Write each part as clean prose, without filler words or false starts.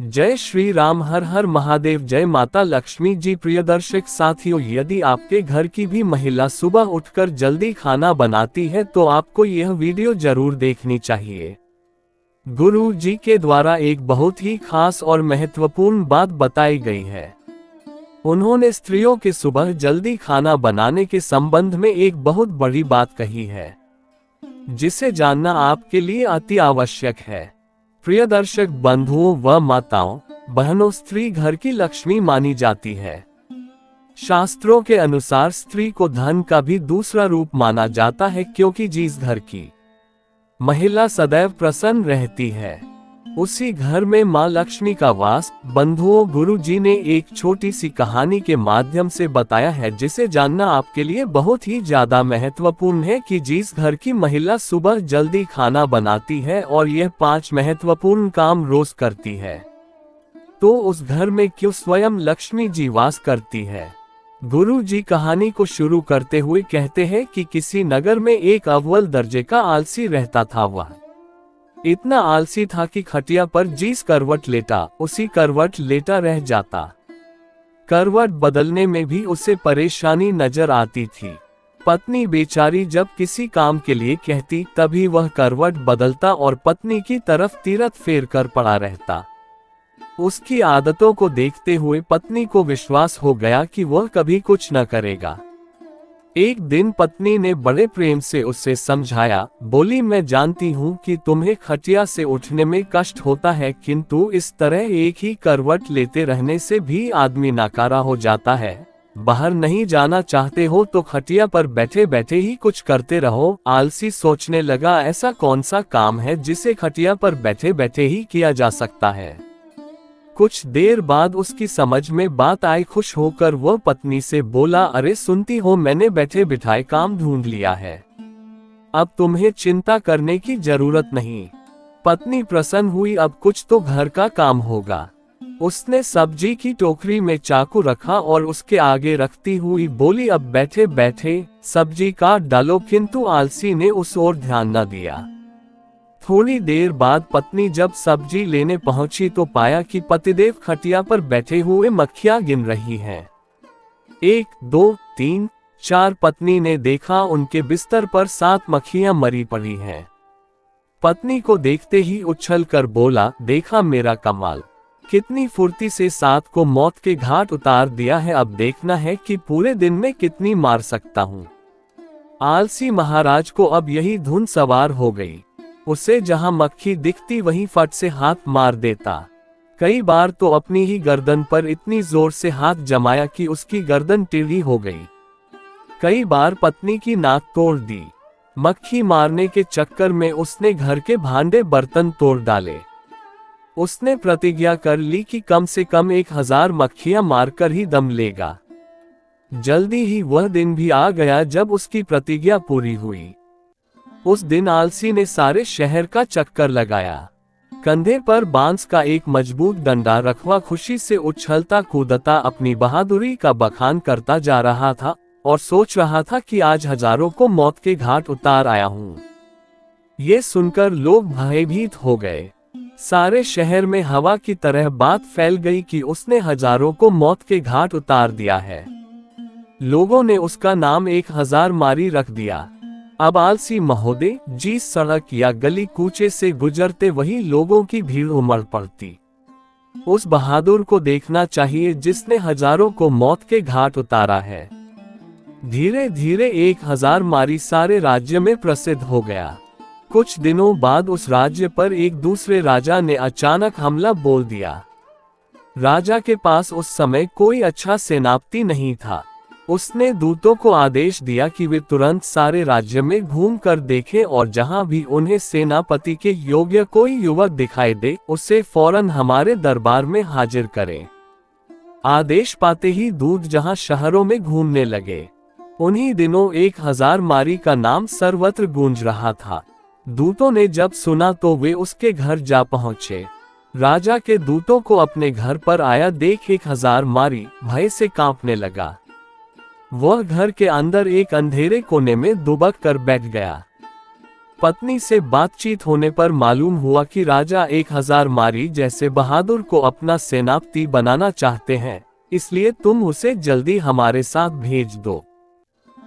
जय श्री राम। हर हर महादेव। जय माता लक्ष्मी जी। प्रिय दर्शक साथियों, यदि आपके घर की भी महिला सुबह उठकर जल्दी खाना बनाती है तो आपको यह वीडियो जरूर देखनी चाहिए। गुरु जी के द्वारा एक बहुत ही खास और महत्वपूर्ण बात बताई गई है। उन्होंने स्त्रियों के सुबह जल्दी खाना बनाने के संबंध में एक बहुत बड़ी बात कही है, जिसे जानना आपके लिए अति आवश्यक है। प्रिय दर्शक बंधुओं व माताओं बहनों, स्त्री घर की लक्ष्मी मानी जाती है। शास्त्रों के अनुसार स्त्री को धन का भी दूसरा रूप माना जाता है, क्योंकि जिस घर की महिला सदैव प्रसन्न रहती है उसी घर में मां लक्ष्मी का वास। बंधुओं, गुरु जी ने एक छोटी सी कहानी के माध्यम से बताया है, जिसे जानना आपके लिए बहुत ही ज्यादा महत्वपूर्ण है कि जिस घर की महिला सुबह जल्दी खाना बनाती है और यह 5 महत्वपूर्ण काम रोज करती है, तो उस घर में क्यों स्वयं लक्ष्मी जी वास करती है। गुरु जी कहानी को शुरू करते हुए कहते हैं कि किसी नगर में एक अव्वल दर्जे का आलसी रहता था। वह इतना आलसी था कि खटिया पर जिस करवट लेटा उसी करवट लेटा रह जाता। करवट बदलने में भी उसे परेशानी नजर आती थी। पत्नी बेचारी जब किसी काम के लिए कहती तभी वह करवट बदलता और पत्नी की तरफ तीरथ फेर कर पड़ा रहता। उसकी आदतों को देखते हुए पत्नी को विश्वास हो गया कि वह कभी कुछ न करेगा। एक दिन पत्नी ने बड़े प्रेम से उसे समझाया। बोली, मैं जानती हूँ कि तुम्हें खटिया से उठने में कष्ट होता है, किंतु इस तरह एक ही करवट लेते रहने से भी आदमी नाकारा हो जाता है। बाहर नहीं जाना चाहते हो तो खटिया पर बैठे बैठे ही कुछ करते रहो। आलसी सोचने लगा, ऐसा कौन सा काम है जिसे खटिया पर बैठे बैठे ही किया जा सकता है। कुछ देर बाद उसकी समझ में बात आई। खुश होकर वह पत्नी से बोला, अरे सुनती हो, मैंने बैठे बिठाए काम ढूंढ लिया है, अब तुम्हें चिंता करने की जरूरत नहीं। पत्नी प्रसन्न हुई, अब कुछ तो घर का काम होगा। उसने सब्जी की टोकरी में चाकू रखा और उसके आगे रखती हुई बोली, अब बैठे बैठे सब्जी काट डालो। किंतु आलसी ने उस ओर ध्यान न दिया। थोड़ी देर बाद पत्नी जब सब्जी लेने पहुंची तो पाया कि पतिदेव खटिया पर बैठे हुए मक्खियां गिन रही हैं। 1, 2, 3, 4। पत्नी ने देखा उनके बिस्तर पर 7 मक्खियां मरी पड़ी हैं। पत्नी को देखते ही उछल कर बोला, देखा मेरा कमाल, कितनी फुर्ती से 7 को मौत के घाट उतार दिया है। अब देखना है कि पूरे दिन में कितनी मार सकता हूँ। आलसी महाराज को अब यही धुन सवार हो गई। उसे जहां मक्खी दिखती वहीं फट से हाथ मार देता। कई बार तो अपनी ही गर्दन पर इतनी जोर से हाथ जमाया कि उसकी गर्दन टेढ़ी हो गई। कई बार पत्नी की नाक तोड़ दी। मक्खी मारने के चक्कर में उसने घर के भांडे बर्तन तोड़ डाले। उसने प्रतिज्ञा कर ली कि कम से कम 1000 मक्खियां मारकर ही दम लेगा। जल्दी ही वह दिन भी आ गया जब उसकी प्रतिज्ञा पूरी हुई। उस दिन आलसी ने सारे शहर का चक्कर लगाया। कंधे पर बांस का एक मजबूत डंडा रखवा खुशी से उछलता कूदता अपनी बहादुरी का बखान करता जा रहा था और सोच रहा था कि आज हजारों को मौत के घाट उतार आया हूँ। ये सुनकर लोग भयभीत हो गए। सारे शहर में हवा की तरह बात फैल गई कि उसने हजारों को मौत के घाट उतार दिया है। लोगों ने उसका नाम 1000 मारी रख दिया। अब आलसी महोदय जिस सड़क या गली कूचे से गुजरते वही लोगों की भीड़ उमड़ पड़ती। उस बहादुर को देखना चाहिए जिसने हजारों को मौत के घाट उतारा है। धीरे धीरे 1000 मारी सारे राज्य में प्रसिद्ध हो गया। कुछ दिनों बाद उस राज्य पर एक दूसरे राजा ने अचानक हमला बोल दिया। राजा के पास उस समय कोई अच्छा सेनापति नहीं था। उसने दूतों को आदेश दिया कि वे तुरंत सारे राज्य में घूम कर देखें और जहां भी उन्हें सेनापति के योग्य कोई युवक दिखाई दे उसे फौरन हमारे दरबार में हाजिर करें। आदेश पाते ही दूत जहां शहरों में घूमने लगे। उन्हीं दिनों 1000 मारी का नाम सर्वत्र गूंज रहा था। दूतों ने जब सुना तो वे उसके घर जा पहुंचे। राजा के दूतों को अपने घर पर आया देख 1000 मारी भय से कांपने लगा। वह घर के अंदर एक अंधेरे कोने में दुबक कर बैठ गया। पत्नी से बातचीत होने पर मालूम हुआ कि राजा 1000 मारी जैसे बहादुर को अपना सेनापति बनाना चाहते हैं, इसलिए तुम उसे जल्दी हमारे साथ भेज दो।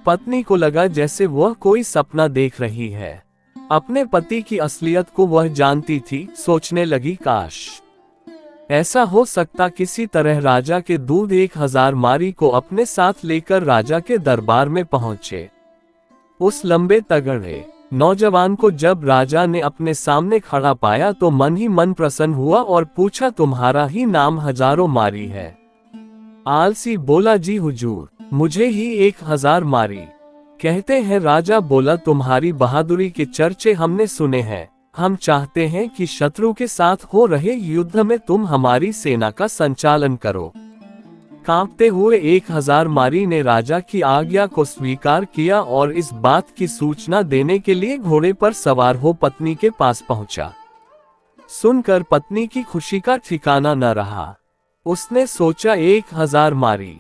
पत्नी को लगा जैसे वह कोई सपना देख रही है। अपने पति की असलियत को वह जानती थी। सोचने लगी, काश ऐसा हो सकता किसी तरह राजा के दूत 1000 मारी को अपने साथ लेकर राजा के दरबार में पहुंचे। उस लंबे तगड़े नौजवान को जब राजा ने अपने सामने खड़ा पाया तो मन ही मन प्रसन्न हुआ और पूछा, तुम्हारा ही नाम हजारों मारी है? आलसी बोला, जी हुजूर, मुझे ही 1000 मारी कहते हैं। राजा बोला, तुम्हारी बहादुरी के चर्चे हमने सुने हैं। हम चाहते हैं कि शत्रु के साथ हो रहे युद्ध में तुम हमारी सेना का संचालन करो। कांपते हुए 1000 मारी ने राजा की आज्ञा को स्वीकार किया और इस बात की सूचना देने के लिए घोड़े पर सवार हो पत्नी के पास पहुंचा। सुनकर पत्नी की खुशी का ठिकाना न रहा। उसने सोचा, 1000 मारी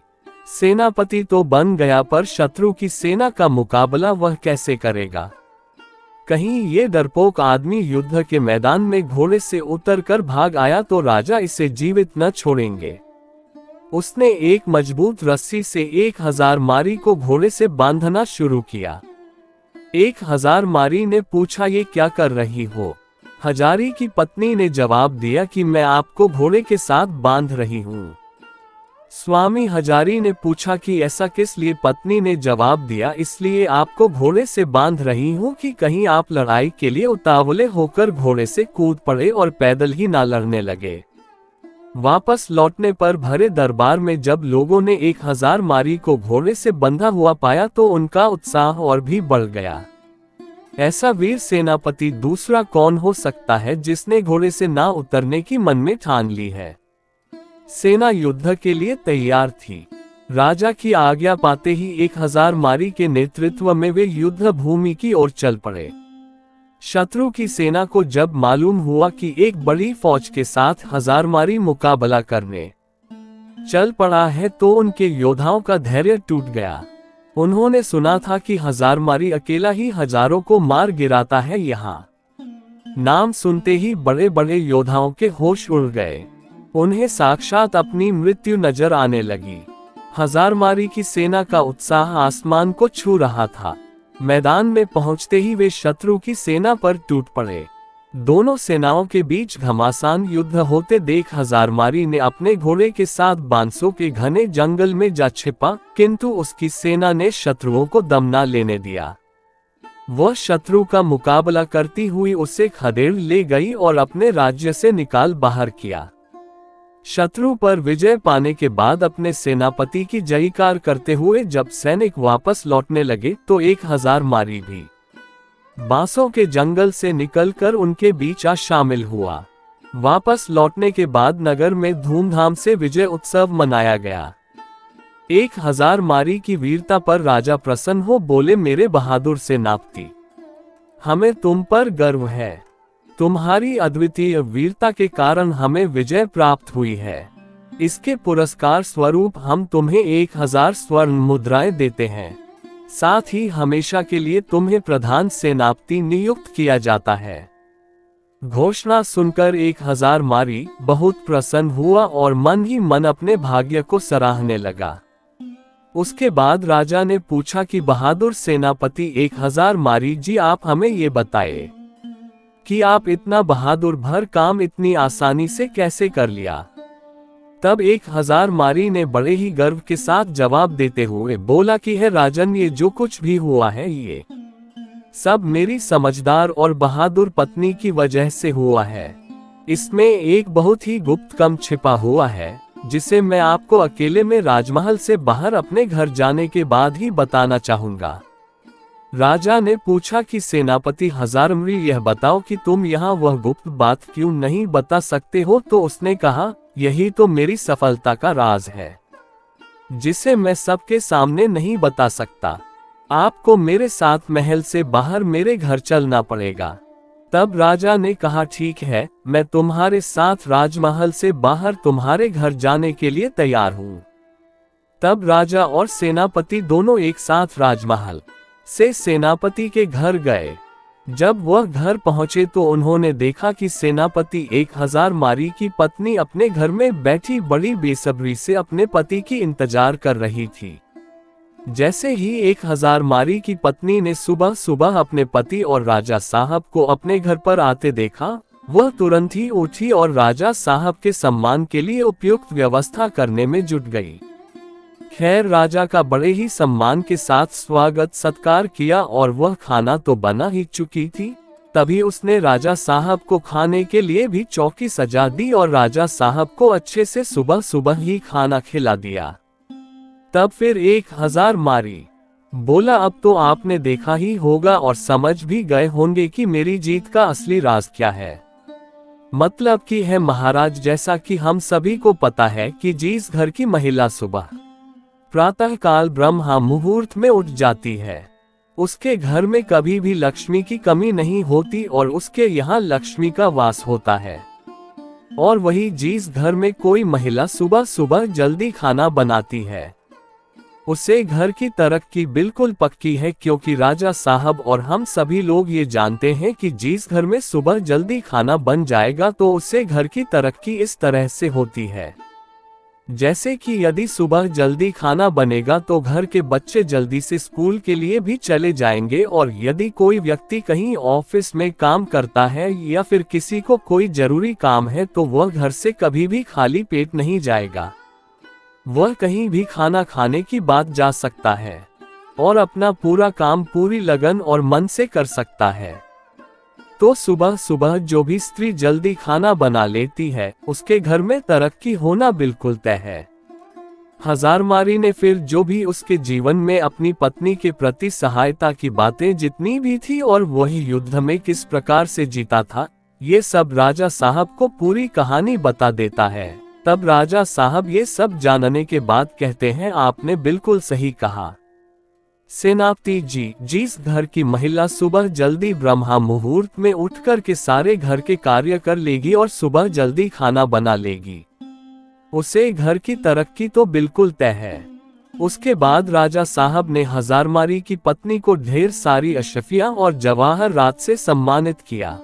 सेनापति तो बन गया, पर शत्रु की सेना का मुकाबला वह कैसे करेगा? कहीं ये डरपोक आदमी युद्ध के मैदान में घोड़े से उतरकर भाग आया तो राजा इसे जीवित न छोड़ेंगे। उसने एक मजबूत रस्सी से 1000 मारी को घोड़े से बांधना शुरू किया। 1000 मारी ने पूछा, ये क्या कर रही हो? हजारी की पत्नी ने जवाब दिया कि मैं आपको घोड़े के साथ बांध रही हूँ। स्वामी हजारी ने पूछा कि ऐसा किस लिए? पत्नी ने जवाब दिया, इसलिए आपको घोड़े से बांध रही हूँ कि कहीं आप लड़ाई के लिए उतावले होकर घोड़े से कूद पड़े और पैदल ही ना लड़ने लगे। वापस लौटने पर भरे दरबार में जब लोगों ने 1000 मारी को घोड़े से बंधा हुआ पाया तो उनका उत्साह और भी बढ़ गया। ऐसा वीर सेनापति दूसरा कौन हो सकता है जिसने घोड़े से ना उतरने की मन में ठान ली है। सेना युद्ध के लिए तैयार थी। राजा की आज्ञा पाते ही 1000 मारी के नेतृत्व में वे युद्ध भूमि की ओर चल पड़े। शत्रु की सेना को जब मालूम हुआ कि एक बड़ी फौज के साथ 1000 मारी मुकाबला करने चल पड़ा है तो उनके योद्धाओं का धैर्य टूट गया। उन्होंने सुना था कि 1000 मारी अकेला ही हजारों को मार गिराता है। यहाँ नाम सुनते ही बड़े बड़े योद्धाओं के होश उड़ गए। उन्हें साक्षात अपनी मृत्यु नजर आने लगी। 1000 मारी की सेना का उत्साह आसमान को छू रहा था। मैदान में पहुंचते ही वे शत्रु की सेना पर टूट पड़े। दोनों सेनाओं के बीच घमासान युद्ध होते देख 1000 मारी ने अपने घोड़े के साथ बांसों के घने जंगल में जा छिपा, किंतु उसकी सेना ने शत्रुओं को दम न लेने दिया। वह शत्रु का मुकाबला करती हुई उसे खदेड़ ले गई और अपने राज्य से निकाल बाहर किया। शत्रु पर विजय पाने के बाद अपने सेनापति की जयकार करते हुए जब सैनिक वापस लौटने लगे तो 1000 मारी भी बांसों के जंगल से निकलकर उनके बीच आ शामिल हुआ। वापस लौटने के बाद नगर में धूमधाम से विजय उत्सव मनाया गया। 1000 मारी की वीरता पर राजा प्रसन्न हो बोले, मेरे बहादुर सेनापति, हमें तुम पर गर्व है। तुम्हारी अद्वितीय वीरता के कारण हमें विजय प्राप्त हुई है। इसके पुरस्कार स्वरूप हम तुम्हें 1000 स्वर्ण मुद्राएं देते हैं। साथ ही हमेशा के लिए तुम्हें प्रधान सेनापति नियुक्त किया जाता है। घोषणा सुनकर 1000 मारी बहुत प्रसन्न हुआ और मन ही मन अपने भाग्य को सराहने लगा। उसके बाद राजा ने पूछा कि बहादुर सेनापति 1000 मारी जी, आप हमें ये बताए कि आप इतना बहादुर भर काम इतनी आसानी से कैसे कर लिया। तब 1000 मारी ने बड़े ही गर्व के साथ जवाब देते हुए बोला कि है राजन, ये जो कुछ भी हुआ है ये सब मेरी समझदार और बहादुर पत्नी की वजह से हुआ है। इसमें एक बहुत ही गुप्त कम छिपा हुआ है जिसे मैं आपको अकेले में राजमहल से बाहर अपने घर जाने के बाद ही बताना चाहूंगा। राजा ने पूछा कि सेनापति हजारमरी, यह बताओ कि तुम यहाँ वह गुप्त बात क्यों नहीं बता सकते हो? तो उसने कहा, यही तो मेरी सफलता का राज है जिसे मैं सबके सामने नहीं बता सकता। आपको मेरे साथ महल से बाहर मेरे घर चलना पड़ेगा। तब राजा ने कहा, ठीक है, मैं तुम्हारे साथ राजमहल से बाहर तुम्हारे घर जाने के लिए तैयार हूँ। तब राजा और सेनापति दोनों एक साथ राजमहल से सेनापति के घर गए। जब वह घर पहुंचे तो उन्होंने देखा कि सेनापति 1000 मारी की पत्नी अपने घर में बैठी बड़ी बेसब्री से अपने पति की इंतजार कर रही थी। जैसे ही 1000 मारी की पत्नी ने सुबह सुबह अपने पति और राजा साहब को अपने घर पर आते देखा, वह तुरंत ही उठी और राजा साहब के सम्मान के लिए उपयुक्त व्यवस्था करने में जुट गई। खैर, राजा का बड़े ही सम्मान के साथ स्वागत सत्कार किया और वह खाना तो बना ही चुकी थी, तभी उसने राजा साहब को खाने के लिए भी चौकी सजा दी और राजा साहब को अच्छे से सुबह सुबह ही खाना खिला दिया। तब फिर 1000 मारी बोला, अब तो आपने देखा ही होगा और समझ भी गए होंगे कि मेरी जीत का असली राज क्या है। मतलब कि है महाराज, जैसा कि हम सभी को पता है कि जिस घर की महिला सुबह प्रातः काल ब्रह्म मुहूर्त में उठ जाती है, उसके घर में कभी भी लक्ष्मी की कमी नहीं होती और उसके यहाँ लक्ष्मी का वास होता है। और वही जिस घर में कोई महिला सुबह सुबह जल्दी खाना बनाती है, उसे घर की तरक्की बिल्कुल पक्की है, क्योंकि राजा साहब और हम सभी लोग ये जानते हैं कि जिस घर में सुबह जल्दी खाना बन जाएगा तो उससे घर की तरक्की इस तरह से होती है, जैसे कि यदि सुबह जल्दी खाना बनेगा तो घर के बच्चे जल्दी से स्कूल के लिए भी चले जाएंगे, और यदि कोई व्यक्ति कहीं ऑफिस में काम करता है या फिर किसी को कोई जरूरी काम है तो वह घर से कभी भी खाली पेट नहीं जाएगा। वह कहीं भी खाना खाने की बात जा सकता है और अपना पूरा काम पूरी लगन और मन से कर सकता है। तो सुबह सुबह जो भी स्त्री जल्दी खाना बना लेती है, उसके घर में तरक्की होना बिल्कुल तय है। हजारमारी ने फिर जो भी उसके जीवन में अपनी पत्नी के प्रति सहायता की बातें जितनी भी थी और वही युद्ध में किस प्रकार से जीता था, ये सब राजा साहब को पूरी कहानी बता देता है। तब राजा साहब ये सब जानने के बाद कहते हैं, आपने बिल्कुल सही कहा सेनापति जी, जिस घर की महिला सुबह जल्दी ब्रह्म मुहूर्त में उठकर के सारे घर के कार्य कर लेगी और सुबह जल्दी खाना बना लेगी, उसे घर की तरक्की तो बिल्कुल तय है। उसके बाद राजा साहब ने हजारमारी की पत्नी को ढेर सारी अशफियां और जवाहरात से सम्मानित किया।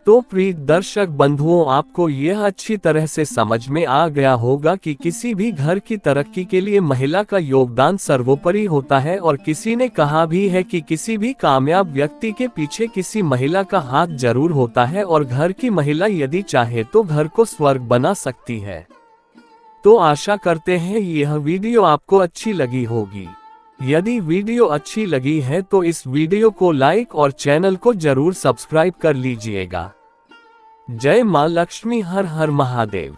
तो प्रिय दर्शक बंधुओं, आपको यह अच्छी तरह से समझ में आ गया होगा कि किसी भी घर की तरक्की के लिए महिला का योगदान सर्वोपरि होता है, और किसी ने कहा भी है कि किसी भी कामयाब व्यक्ति के पीछे किसी महिला का हाथ जरूर होता है, और घर की महिला यदि चाहे तो घर को स्वर्ग बना सकती है। तो आशा करते हैं यह वीडियो आपको अच्छी लगी होगी। यदि वीडियो अच्छी लगी है तो इस वीडियो को लाइक और चैनल को जरूर सब्सक्राइब कर लीजिएगा। जय मां लक्ष्मी, हर हर महादेव।